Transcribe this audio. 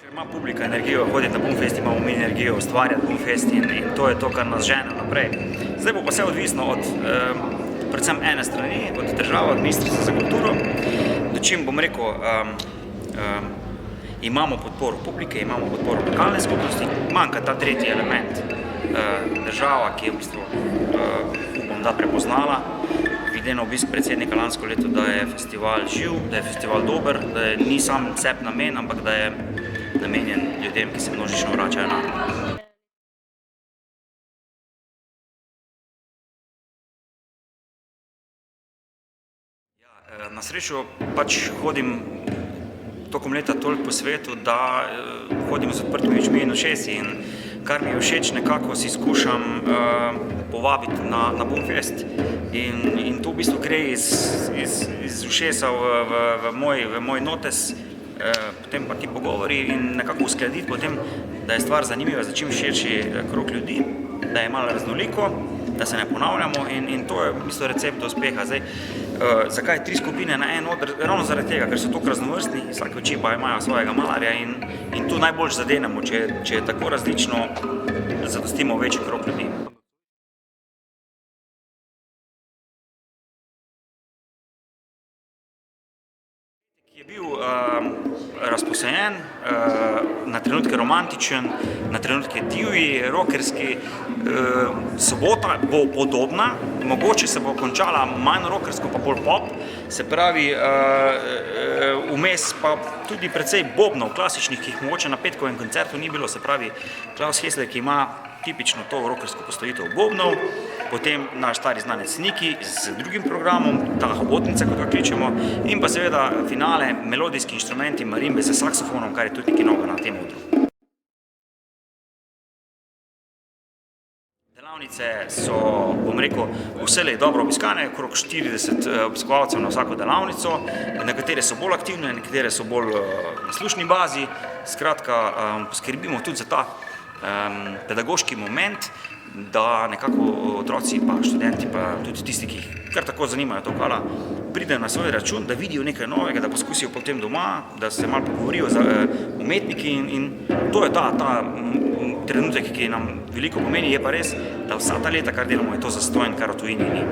Ker ima publika energijo hoditi na Bumfest, imamo mi energijo ustvarjati Bumfest in to je to, kar nas žene naprej. Zdaj bo pa vse odvisno od predvsem ene strani, od države, od Ministrstva za kulturo, dočim bom rekel, imamo podporo publike, imamo podporo lokalne skupnosti, manjka ta tretji element, država, ki je v bistvu, upam, da prepoznala, glede na obisk predsednika lansko leto, da je festival živ, da je festival dober, da ni sam sebi namen, ampak da je namenjen ljudem, ki se množično vračajo na. Na srečo pač hodim tokom leta toliko po svetu, da hodim z odprtimi očmi in ušesi in kar mi je všeč, nekako si skušam povabiti na Bumfest in to v bistvu gre iz ušesa v moj notes, potem pa ti pogovori in nekako uskladiti potem, da je stvar zanimiva za čim širši krog ljudi, da je malo raznoliko, da se ne ponavljamo in to je v bistvu recept do uspeha. Zdaj, zakaj 3 skupine na en oder? Ravno zaradi tega, ker so toliko raznovrstni, vsake oči pa imajo svojega malarja in tu najbolj zadenemo, če je tako različno, zadostimo večji krog ljudi. Je bil razposajen, na trenutke romantičen, na trenutke divji, rockerski. Sobota bo podobna, mogoče se bo končala manj rockersko, pa bolj pop, se pravi, vmes pa tudi precej bobnov, klasičnih, ki jih mogoče na petkovem koncertu ni bilo, se pravi Klaus Hesler, ki ima tipično to rockersko postavitev bobnov, potem naš stari znanec Niki z drugim programom, ta hobotnica, kot ga kličemo, in pa seveda finale, melodijski inštrumenti, marimbe z saksofonom, kar je tudi nekaj novega na tem odru. Delavnice so, bom rekel, vselej dobro obiskane, okrog 40 obiskovalcev na vsako delavnico, nekatere so bolj aktivne, nekatere so bolj na slušni bazi, skratka, poskrbimo tudi za ta pedagoški moment, da nekako otroci pa študenti pa tudi tisti, ki jih kar tako zanimajo to kala, pridejo na svoj račun, da vidijo nekaj novega, da poskusijo potem doma, da se malo pogovorijo z umetniki in to je ta trenutek, ki nam veliko pomeni, je pa res, da vsa ta leta, kar delamo, je to zastonj, kar v tujini ni.